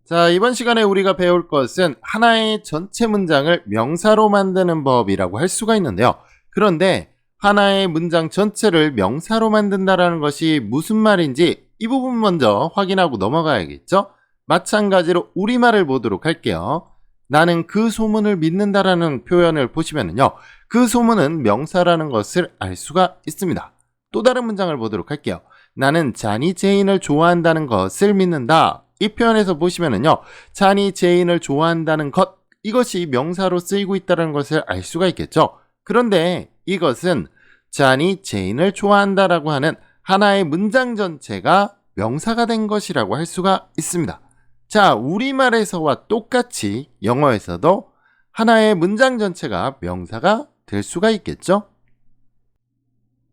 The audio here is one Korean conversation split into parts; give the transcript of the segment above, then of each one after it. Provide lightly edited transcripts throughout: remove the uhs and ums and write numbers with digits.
자, 이번 시간에 우리가 배울 것은 하나의 전체 문장을 명사로 만드는 법이라고 할 수가 있는데요. 그런데 하나의 문장 전체를 명사로 만든다라는 것이 무슨 말인지 이 부분 먼저 확인하고 넘어가야겠죠? 마찬가지로 우리말을 보도록 할게요. 나는 그 소문을 믿는다라는 표현을 보시면요. 그 소문은 명사라는 것을 알 수가 있습니다. 또 다른 문장을 보도록 할게요. 나는 자니 제인을 좋아한다는 것을 믿는다. 이 표현에서 보시면은요, 자니 제인을 좋아한다는 것, 이것이 명사로 쓰이고 있다는 것을 알 수가 있겠죠. 그런데 이것은 자니 제인을 좋아한다라고 하는 하나의 문장 전체가 명사가 된 것이라고 할 수가 있습니다. 자, 우리말에서와 똑같이 영어에서도 하나의 문장 전체가 명사가 될 수가 있겠죠.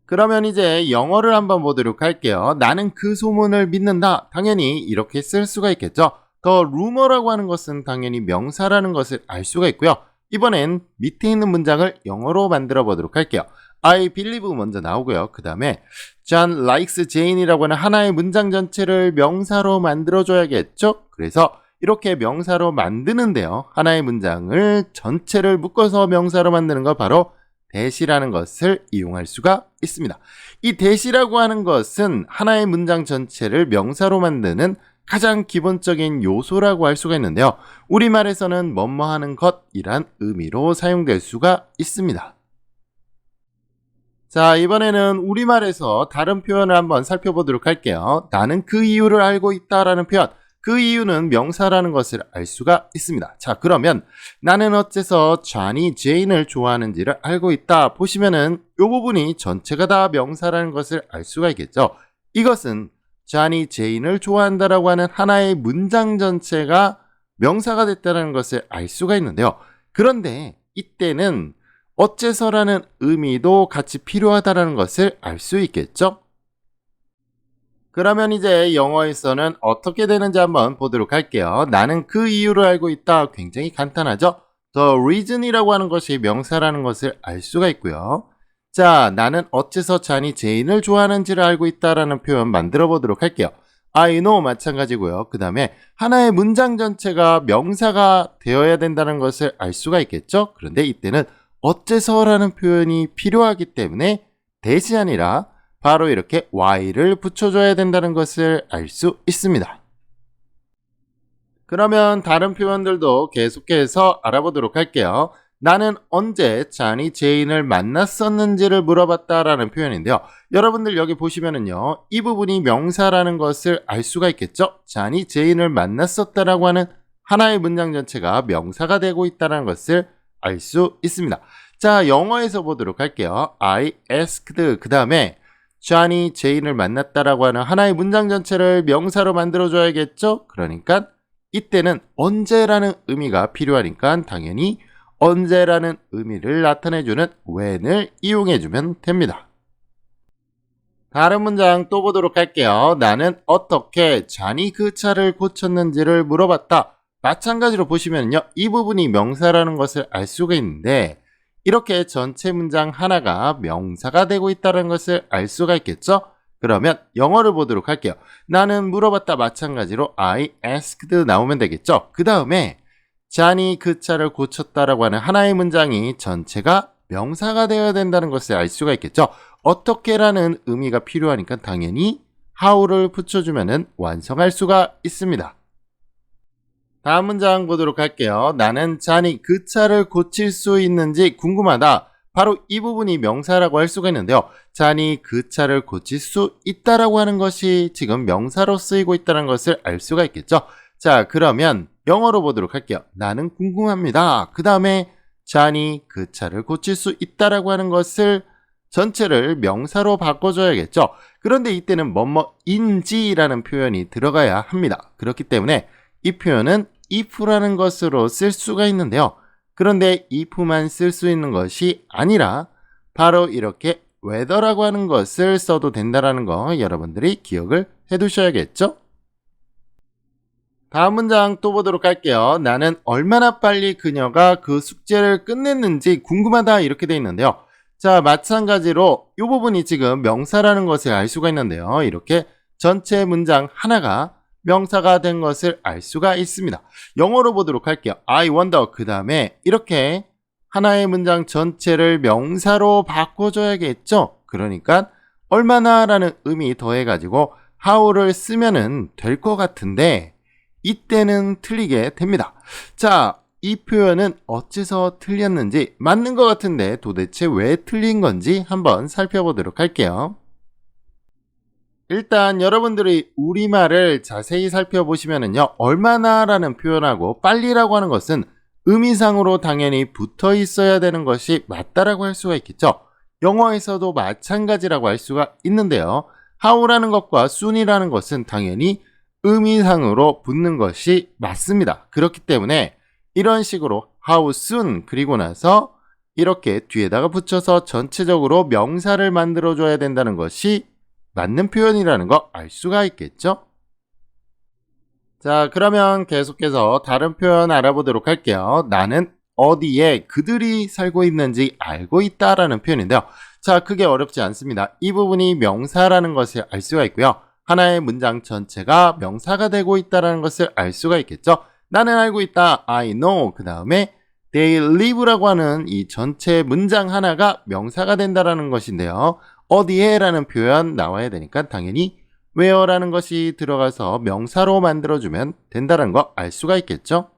그러면 이제 영어를 한번 보도록 할게요. 나는 그 소문을 믿는다. 당연히 이렇게 쓸 수가 있겠죠. 더 루머라고 하는 것은 당연히 명사라는 것을 알 수가 있고요. 이번엔 밑에 있는 문장을 영어로 만들어 보도록 할게요. I believe 먼저 나오고요. 그 다음에 John likes Jane이라고 하는 하나의 문장 전체를 명사로 만들어줘야겠죠. 그래서 이렇게 명사로 만드는데요. 하나의 문장을 전체를 묶어서 명사로 만드는 거 바로 대시라는 것을 이용할 수가 있습니다. 이 대시라고 하는 것은 하나의 문장 전체를 명사로 만드는 가장 기본적인 요소라고 할 수가 있는데요. 우리말에서는 뭐뭐 하는 것이란 의미로 사용될 수가 있습니다. 자, 이번에는 우리말에서 다른 표현을 한번 살펴보도록 할게요. 나는 그 이유를 알고 있다라는 표현. 그 이유는 명사라는 것을 알 수가 있습니다. 자, 그러면 나는 어째서 자니 제인을 좋아하는지를 알고 있다. 보시면은 이 부분이 전체가 다 명사라는 것을 알 수가 있겠죠. 이것은 자니 제인을 좋아한다라고 하는 하나의 문장 전체가 명사가 됐다는 것을 알 수가 있는데요. 그런데 이때는 어째서라는 의미도 같이 필요하다는 것을 알 수 있겠죠. 그러면 이제 영어에서는 어떻게 되는지 한번 보도록 할게요. 나는 그 이유를 알고 있다. 굉장히 간단하죠? The reason이라고 하는 것이 명사라는 것을 알 수가 있고요. 자, 나는 어째서 자니 제인을 좋아하는지를 알고 있다라는 표현 만들어 보도록 할게요. I know 마찬가지고요. 그 다음에 하나의 문장 전체가 명사가 되어야 된다는 것을 알 수가 있겠죠? 그런데 이때는 어째서라는 표현이 필요하기 때문에 대시 아니라 바로 이렇게 y를 붙여줘야 된다는 것을 알 수 있습니다. 그러면 다른 표현들도 계속해서 알아보도록 할게요. 나는 언제 자니 제인을 만났었는지를 물어봤다라는 표현인데요. 여러분들 여기 보시면은요, 이 부분이 명사라는 것을 알 수가 있겠죠. 자니 제인을 만났었다라고 하는 하나의 문장 전체가 명사가 되고 있다는 것을 알 수 있습니다. 자, 영어에서 보도록 할게요. I asked 그 다음에 자니 제인을 만났다라고 하는 하나의 문장 전체를 명사로 만들어줘야겠죠? 그러니까 이때는 언제라는 의미가 필요하니까 당연히 언제라는 의미를 나타내주는 when을 이용해주면 됩니다. 다른 문장 또 보도록 할게요. 나는 어떻게 자니 그 차를 고쳤는지를 물어봤다. 마찬가지로 보시면요, 이 부분이 명사라는 것을 알 수가 있는데 이렇게 전체 문장 하나가 명사가 되고 있다는 것을 알 수가 있겠죠? 그러면 영어를 보도록 할게요. 나는 물어봤다 마찬가지로 I asked 나오면 되겠죠? 그 다음에 자니 그 차를 고쳤다라고 하는 하나의 문장이 전체가 명사가 되어야 된다는 것을 알 수가 있겠죠? 어떻게라는 의미가 필요하니까 당연히 how를 붙여주면 완성할 수가 있습니다. 다음 문장 보도록 할게요. 나는 자니 그 차를 고칠 수 있는지 궁금하다. 바로 이 부분이 명사라고 할 수가 있는데요. 자니 그 차를 고칠 수 있다라고 하는 것이 지금 명사로 쓰이고 있다는 것을 알 수가 있겠죠. 자, 그러면 영어로 보도록 할게요. 나는 궁금합니다. 그 다음에 자니 그 차를 고칠 수 있다라고 하는 것을 전체를 명사로 바꿔줘야겠죠. 그런데 이때는 뭐뭐인지라는 표현이 들어가야 합니다. 그렇기 때문에 이 표현은 if라는 것으로 쓸 수가 있는데요. 그런데 if만 쓸 수 있는 것이 아니라 바로 이렇게 whether라고 하는 것을 써도 된다는 거 여러분들이 기억을 해 두셔야겠죠? 다음 문장 또 보도록 할게요. 나는 얼마나 빨리 그녀가 그 숙제를 끝냈는지 궁금하다 이렇게 돼 있는데요. 자, 마찬가지로 이 부분이 지금 명사라는 것을 알 수가 있는데요. 이렇게 전체 문장 하나가 명사가 된 것을 알 수가 있습니다. 영어로 보도록 할게요. I wonder. 그 다음에 이렇게 하나의 문장 전체를 명사로 바꿔줘야겠죠. 그러니까 얼마나 라는 의미 더해가지고 how를 쓰면은 될 것 같은데 이때는 틀리게 됩니다. 자, 이 표현은 어째서 틀렸는지, 맞는 것 같은데 도대체 왜 틀린 건지 한번 살펴보도록 할게요. 일단 여러분들이 우리말을 자세히 살펴보시면은요, 얼마나 라는 표현하고 빨리라고 하는 것은 의미상으로 당연히 붙어 있어야 되는 것이 맞다라고 할 수가 있겠죠. 영어에서도 마찬가지라고 할 수가 있는데요. how라는 것과 soon이라는 것은 당연히 의미상으로 붙는 것이 맞습니다. 그렇기 때문에 이런 식으로 how soon 그리고 나서 이렇게 뒤에다가 붙여서 전체적으로 명사를 만들어줘야 된다는 것이 맞는 표현이라는 거 알 수가 있겠죠? 자, 그러면 계속해서 다른 표현 알아보도록 할게요. 나는 어디에 그들이 살고 있는지 알고 있다라는 표현인데요. 자, 크게 어렵지 않습니다. 이 부분이 명사라는 것을 알 수가 있고요. 하나의 문장 전체가 명사가 되고 있다는 것을 알 수가 있겠죠. 나는 알고 있다. I know. 그 다음에 they live라고 하는 이 전체 문장 하나가 명사가 된다는 것인데요. 어디에 라는 표현 나와야 되니까 당연히 where라는 것이 들어가서 명사로 만들어주면 된다는 거 알 수가 있겠죠.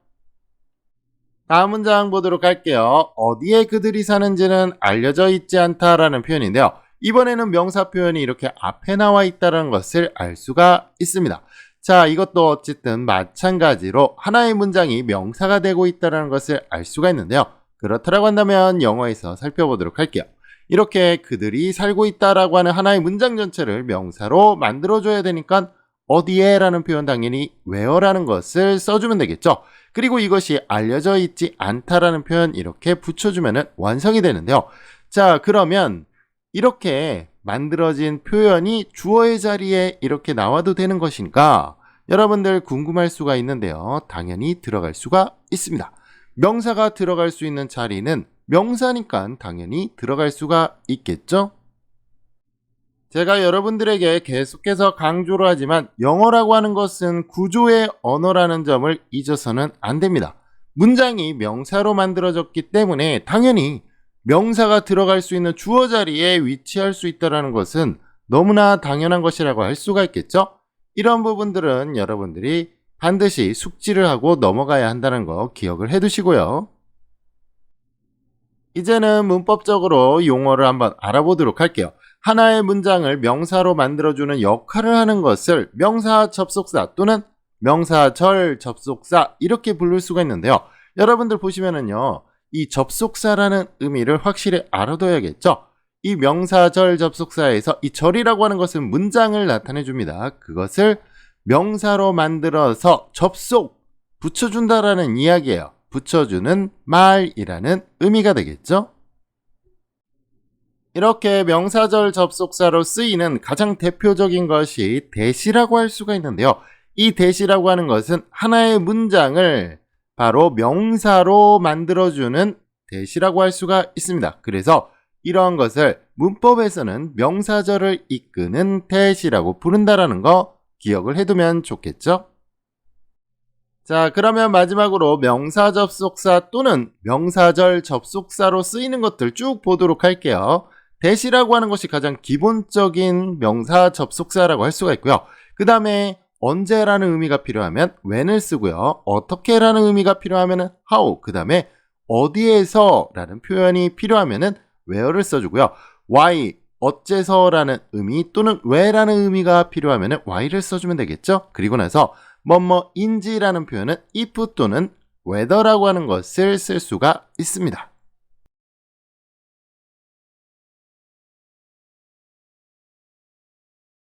다음 문장 보도록 할게요. 어디에 그들이 사는지는 알려져 있지 않다라는 표현인데요. 이번에는 명사 표현이 이렇게 앞에 나와 있다는 것을 알 수가 있습니다. 자, 이것도 어쨌든 마찬가지로 하나의 문장이 명사가 되고 있다는 것을 알 수가 있는데요. 그렇다고 한다면 영어에서 살펴보도록 할게요. 이렇게 그들이 살고 있다라고 하는 하나의 문장 전체를 명사로 만들어줘야 되니까 어디에 라는 표현 당연히 where라는 것을 써주면 되겠죠. 그리고 이것이 알려져 있지 않다라는 표현 이렇게 붙여주면 완성이 되는데요. 자, 그러면 이렇게 만들어진 표현이 주어의 자리에 이렇게 나와도 되는 것인가? 여러분들 궁금할 수가 있는데요. 당연히 들어갈 수가 있습니다. 명사가 들어갈 수 있는 자리는 명사니까 당연히 들어갈 수가 있겠죠? 제가 여러분들에게 계속해서 강조를 하지만 영어라고 하는 것은 구조의 언어라는 점을 잊어서는 안 됩니다. 문장이 명사로 만들어졌기 때문에 당연히 명사가 들어갈 수 있는 주어 자리에 위치할 수 있다는 것은 너무나 당연한 것이라고 할 수가 있겠죠? 이런 부분들은 여러분들이 반드시 숙지를 하고 넘어가야 한다는 거 기억을 해 두시고요. 이제는 문법적으로 용어를 한번 알아보도록 할게요. 하나의 문장을 명사로 만들어주는 역할을 하는 것을 명사 접속사 또는 명사절 접속사 이렇게 부를 수가 있는데요. 여러분들 보시면은요, 이 접속사라는 의미를 확실히 알아둬야겠죠. 이 명사절 접속사에서 이 절이라고 하는 것은 문장을 나타내 줍니다. 그것을 명사로 만들어서 접속, 붙여준다라는 이야기예요. 붙여주는 말이라는 의미가 되겠죠. 이렇게 명사절 접속사로 쓰이는 가장 대표적인 것이 대시라고 할 수가 있는데요. 이 대시라고 하는 것은 하나의 문장을 바로 명사로 만들어주는 대시라고 할 수가 있습니다. 그래서 이러한 것을 문법에서는 명사절을 이끄는 대시라고 부른다라는 거 기억을 해두면 좋겠죠. 자, 그러면 마지막으로 명사 접속사 또는 명사절 접속사로 쓰이는 것들 쭉 보도록 할게요. 대시라고 하는 것이 가장 기본적인 명사 접속사라고 할 수가 있고요. 그 다음에 언제라는 의미가 필요하면 when을 쓰고요. 어떻게라는 의미가 필요하면 how, 그 다음에 어디에서 라는 표현이 필요하면 where를 써주고요. why, 어째서라는 의미 또는 왜라는 의미가 필요하면 why를 써주면 되겠죠. 그리고 나서 뭐뭐인지라는 표현은 if 또는 whether라고 하는 것을 쓸 수가 있습니다.